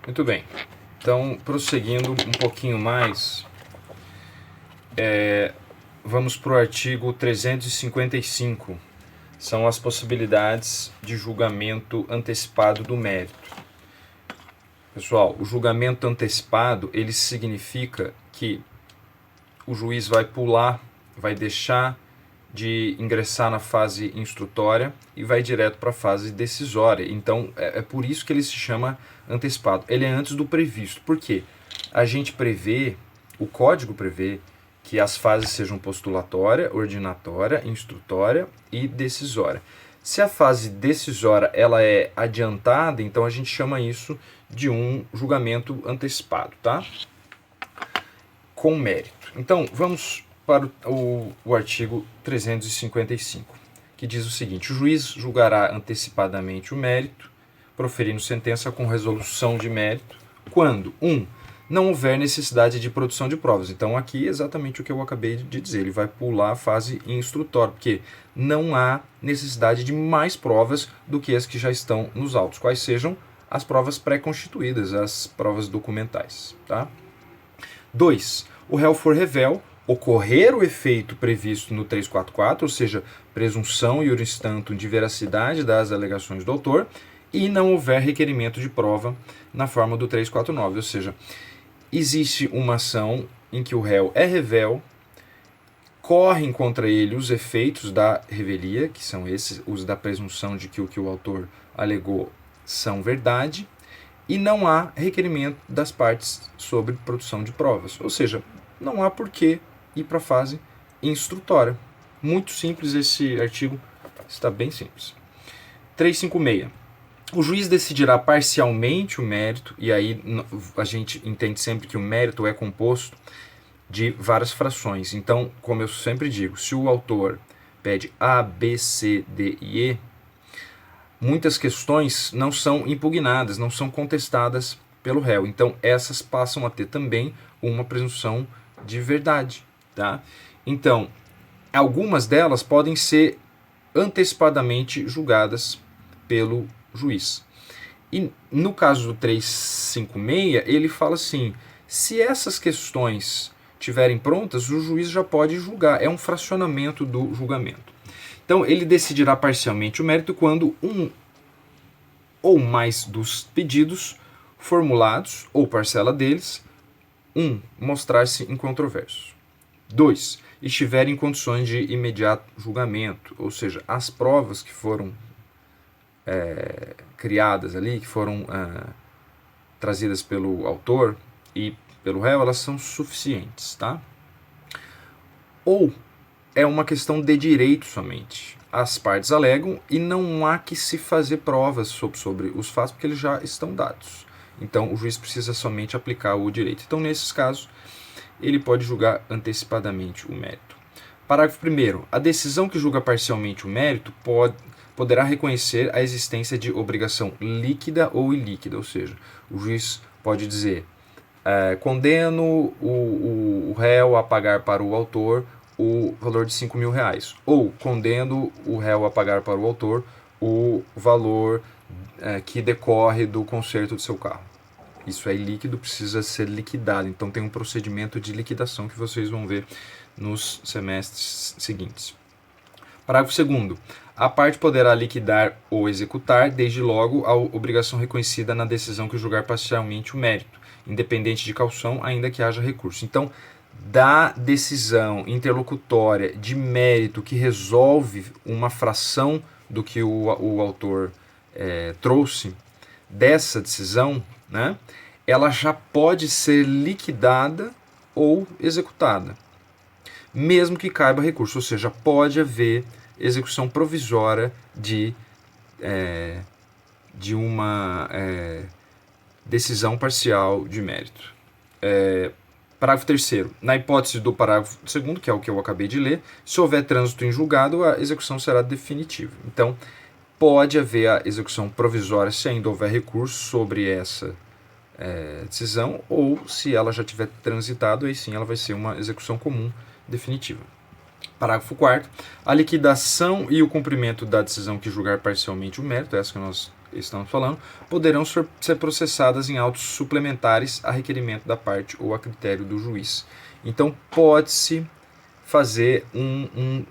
Muito bem. Então, prosseguindo um pouquinho mais, vamos para o artigo 355. São as possibilidades de julgamento antecipado do mérito. Pessoal, o julgamento antecipado, ele significa que o juiz vai pular, vai deixar de ingressar na fase instrutória e vai direto para a fase decisória. Então, é por isso que ele se chama antecipado. Ele é antes do previsto. Por quê? A gente prevê, o código prevê que as fases sejam postulatória, ordinatória, instrutória e decisória. Se a fase decisória ela é adiantada, então a gente chama isso de um julgamento antecipado, tá? Com mérito. Então, vamos para o artigo 355, que diz o seguinte: o juiz julgará antecipadamente o mérito, proferindo sentença com resolução de mérito, quando 1. Não houver necessidade de produção de provas. Então, aqui é exatamente o que eu acabei de dizer. Ele vai pular a fase instrutória, porque não há necessidade de mais provas do que as que já estão nos autos, quais sejam as provas pré-constituídas, as provas documentais. Tá? 2. O réu for revel, ocorrer o efeito previsto no 344, ou seja, presunção e instanto de veracidade das alegações do autor, e não houver requerimento de prova na forma do 349, ou seja, existe uma ação em que o réu é revel, correm contra ele os efeitos da revelia, que são esses, os da presunção de que o que o autor alegou são verdade, e não há requerimento das partes sobre produção de provas, ou seja, não há por que ir para a fase instrutória. Muito simples esse artigo, está bem simples. 356. O juiz decidirá parcialmente o mérito, e aí a gente entende sempre que o mérito é composto de várias frações. Então, como eu sempre digo, se o autor pede A, B, C, D e E, muitas questões não são impugnadas, não são contestadas pelo réu. Então, essas passam a ter também uma presunção de verdade. Tá? Então, algumas delas podem ser antecipadamente julgadas pelo juiz. E no caso do 356, ele fala assim: se essas questões estiverem prontas, o juiz já pode julgar. É um fracionamento do julgamento. Então, ele decidirá parcialmente o mérito quando um ou mais dos pedidos formulados, ou parcela deles, 1. Mostrar-se incontroverso. 2. Estiver em condições de imediato julgamento, ou seja, as provas que foram criadas ali, que foram trazidas pelo autor e pelo réu, elas são suficientes, tá? Ou é uma questão de direito somente. As partes alegam e não há que se fazer provas sobre os fatos, porque eles já estão dados. Então, o juiz precisa somente aplicar o direito. Então, nesses casos, ele pode julgar antecipadamente o mérito. Parágrafo 1º. A decisão que julga parcialmente o mérito poderá reconhecer a existência de obrigação líquida ou ilíquida, ou seja, o juiz pode dizer: condeno o réu a pagar para o autor o valor de R$5.000, ou condeno o réu a pagar para o autor o valor que decorre do conserto do seu carro. Isso é ilíquido, precisa ser liquidado. Então tem um procedimento de liquidação que vocês vão ver nos semestres seguintes. Parágrafo 2º. A parte poderá liquidar ou executar, desde logo, a obrigação reconhecida na decisão que julgar parcialmente o mérito, independente de caução, ainda que haja recurso. Então, da decisão interlocutória de mérito que resolve uma fração do que o autor trouxe, dessa decisão, né, ela já pode ser liquidada ou executada, mesmo que caiba recurso, ou seja, pode haver execução provisória de uma decisão parcial de mérito. Parágrafo 3º. Na hipótese do parágrafo 2º, que é o que eu acabei de ler, se houver trânsito em julgado, a execução será definitiva. Então, pode haver a execução provisória se ainda houver recurso sobre essa decisão, ou se ela já tiver transitado, aí sim ela vai ser uma execução comum definitiva. Parágrafo 4º. A liquidação e o cumprimento da decisão que julgar parcialmente o mérito, essa que nós estamos falando, poderão ser processadas em autos suplementares a requerimento da parte ou a critério do juiz. Então, pode-se fazer um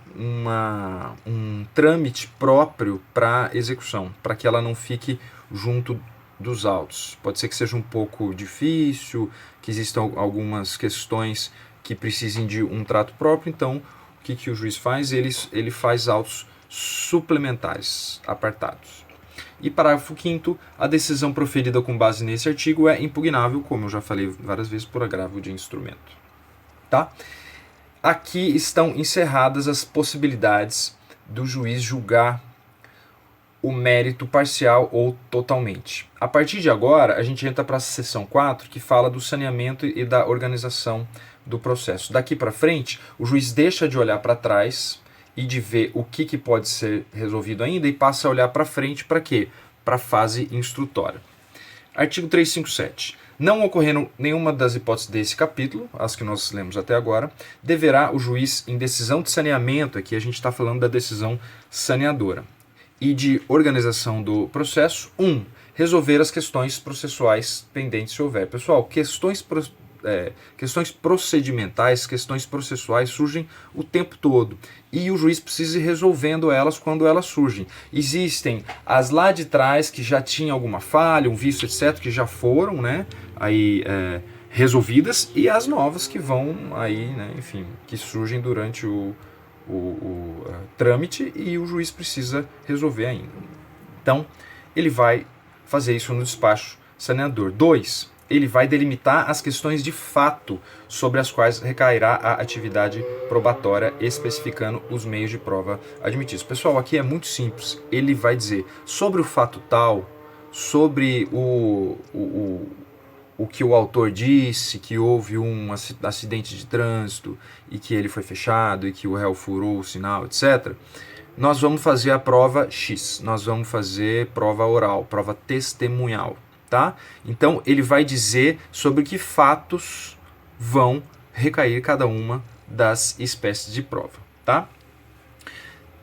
trâmite próprio para execução, para que ela não fique junto dos autos. Pode ser que seja um pouco difícil, que existam algumas questões que precisem de um trato próprio, então o que o juiz faz? Ele faz autos suplementares, apartados. E parágrafo 5º, a decisão proferida com base nesse artigo é impugnável, como eu já falei várias vezes, por agravo de instrumento. Tá? Aqui estão encerradas as possibilidades do juiz julgar o mérito parcial ou totalmente. A partir de agora, a gente entra para a seção 4, que fala do saneamento e da organização do processo. Daqui para frente, o juiz deixa de olhar para trás e de ver o que pode ser resolvido ainda e passa a olhar para frente para quê? Para a fase instrutória. Artigo 357. Não ocorrendo nenhuma das hipóteses desse capítulo, as que nós lemos até agora, deverá o juiz, em decisão de saneamento, aqui a gente está falando da decisão saneadora, e de organização do processo, 1. Resolver as questões processuais pendentes se houver. Pessoal, questões procedimentais, questões processuais surgem o tempo todo e o juiz precisa ir resolvendo elas quando elas surgem. Existem as lá de trás que já tinham alguma falha, um vício, etc., que já foram, né, resolvidas, e as novas que vão aí, né, enfim, que surgem durante o trâmite e o juiz precisa resolver ainda. Então, ele vai fazer isso no despacho saneador. 2. Ele vai delimitar as questões de fato sobre as quais recairá a atividade probatória, especificando os meios de prova admitidos. Pessoal, aqui é muito simples. Ele vai dizer sobre o fato tal, sobre o que o autor disse, que houve um acidente de trânsito e que ele foi fechado e que o réu furou o sinal, etc. Nós vamos fazer a prova X, nós vamos fazer prova oral, prova testemunhal. Tá? Então, ele vai dizer sobre que fatos vão recair cada uma das espécies de prova. Tá?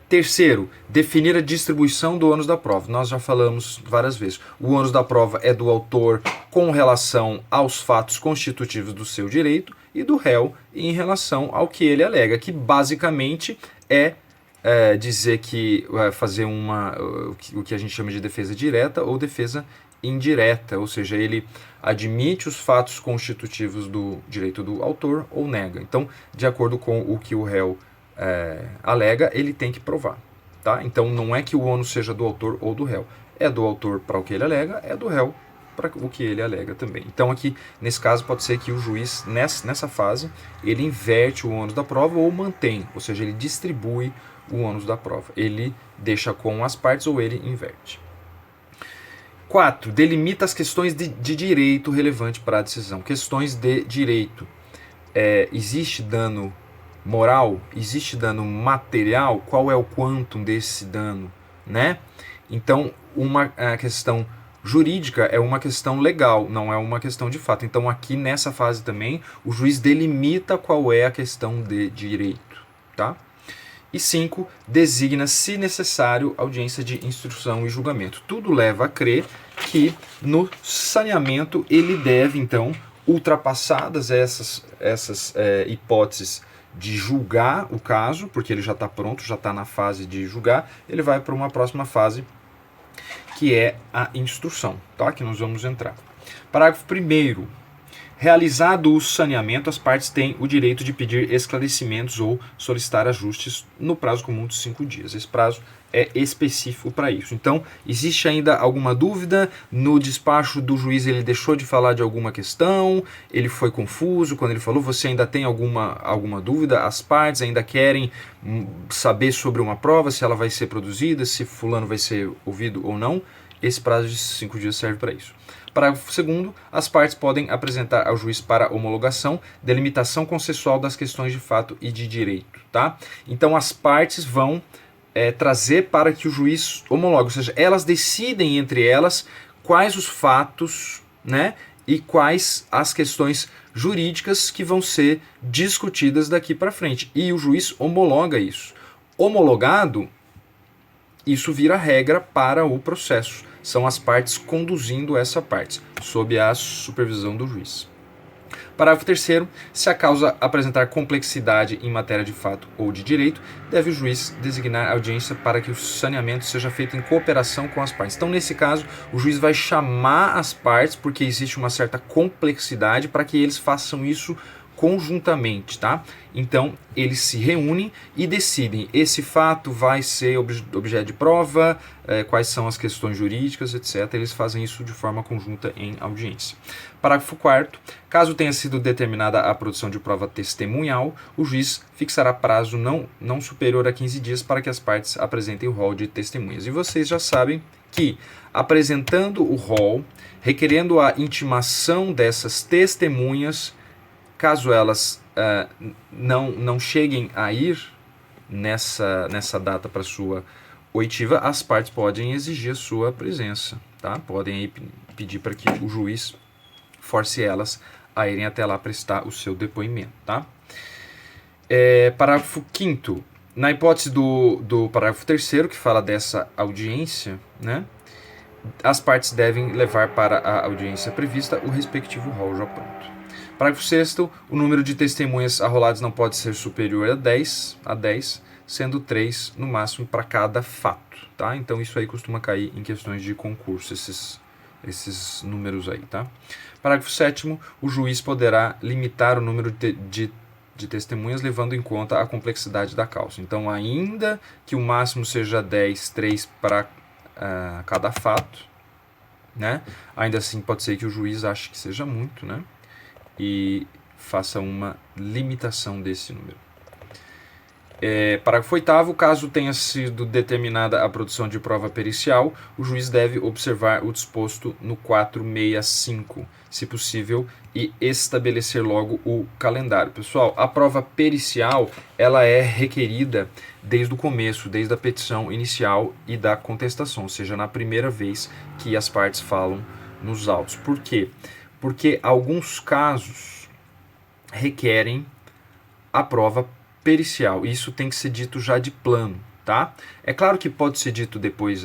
Terceiro, definir a distribuição do ônus da prova. Nós já falamos várias vezes. O ônus da prova é do autor com relação aos fatos constitutivos do seu direito e do réu em relação ao que ele alega, que basicamente é dizer que fazer o que a gente chama de defesa direta ou defesa indireta, ou seja, ele admite os fatos constitutivos do direito do autor ou nega. Então, de acordo com o que o réu alega, ele tem que provar. Tá? Então, não é que o ônus seja do autor ou do réu. É do autor para o que ele alega, é do réu para o que ele alega também. Então, aqui, nesse caso, pode ser que o juiz, nessa fase, ele inverte o ônus da prova ou mantém, ou seja, ele distribui o ônus da prova. Ele deixa com as partes ou ele inverte. 4. Delimita as questões de direito relevante para a decisão. Questões de direito. Existe dano moral? Existe dano material? Qual é o quantum desse dano? Né? Então, uma questão jurídica é uma questão legal, não é uma questão de fato. Então, aqui nessa fase também, o juiz delimita qual é a questão de direito. Tá? E 5, designa, se necessário, audiência de instrução e julgamento. Tudo leva a crer que no saneamento ele deve, então, ultrapassadas essas hipóteses de julgar o caso, porque ele já está pronto, já está na fase de julgar, ele vai para uma próxima fase, que é a instrução, tá? Que nós vamos entrar. Parágrafo 1º. Realizado o saneamento, as partes têm o direito de pedir esclarecimentos ou solicitar ajustes no prazo comum de 5 dias. Esse prazo é específico para isso. Então, existe ainda alguma dúvida? No despacho do juiz ele deixou de falar de alguma questão? Ele foi confuso quando ele falou? Você ainda tem alguma dúvida? As partes ainda querem saber sobre uma prova, se ela vai ser produzida, se fulano vai ser ouvido ou não? Esse prazo de 5 dias serve para isso. Parágrafo 2º, as partes podem apresentar ao juiz para homologação delimitação consensual das questões de fato e de direito. Tá? Então as partes vão trazer para que o juiz homologue, ou seja, elas decidem entre elas quais os fatos, né, e quais as questões jurídicas que vão ser discutidas daqui para frente. E o juiz homologa isso. Homologado, isso vira regra para o processo. são as partes conduzindo essa parte, sob a supervisão do juiz. Parágrafo 3º. Se a causa apresentar complexidade em matéria de fato ou de direito, deve o juiz designar audiência para que o saneamento seja feito em cooperação com as partes. Então, nesse caso, o juiz vai chamar as partes, porque existe uma certa complexidade, para que eles façam isso conjuntamente, tá? Então, eles se reúnem e decidem, esse fato vai ser objeto de prova, quais são as questões jurídicas, etc. Eles fazem isso de forma conjunta em audiência. Parágrafo 4º. Caso tenha sido determinada a produção de prova testemunhal, o juiz fixará prazo não superior a 15 dias para que as partes apresentem o rol de testemunhas. E vocês já sabem que, apresentando o rol, requerendo a intimação dessas testemunhas, caso elas não cheguem a ir nessa data para sua oitiva, as partes podem exigir a sua presença, tá? Podem aí pedir para que o juiz force elas a irem até lá prestar o seu depoimento, tá? Parágrafo 5º. Na hipótese do parágrafo 3º, que fala dessa audiência, né? As partes devem levar para a audiência prevista o respectivo rol já pronto. Parágrafo 6º. O número de testemunhas arroladas não pode ser superior a 10, sendo 3 no máximo para cada fato, tá? Então isso aí costuma cair em questões de concurso, esses números aí, tá? Parágrafo 7º. O juiz poderá limitar o número de testemunhas levando em conta a complexidade da causa. Então, ainda que o máximo seja 10, 3 para cada fato, né? Ainda assim pode ser que o juiz ache que seja muito, né? E faça uma limitação desse número. Parágrafo 8º. Caso tenha sido determinada a produção de prova pericial, o juiz deve observar o disposto no 465, se possível, e estabelecer logo o calendário. Pessoal, a prova pericial ela é requerida desde o começo, desde a petição inicial e da contestação, ou seja, na primeira vez que as partes falam nos autos. Por quê? Porque alguns casos requerem a prova pericial. Isso tem que ser dito já de plano, tá? É claro que pode ser dito depois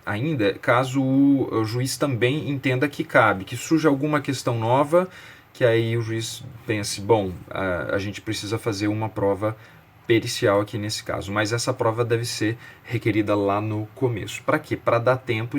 ainda, caso o juiz também entenda que cabe, que surja alguma questão nova, que aí o juiz pense, bom, a gente precisa fazer uma prova pericial aqui nesse caso, mas essa prova deve ser requerida lá no começo. Para quê? Para dar tempo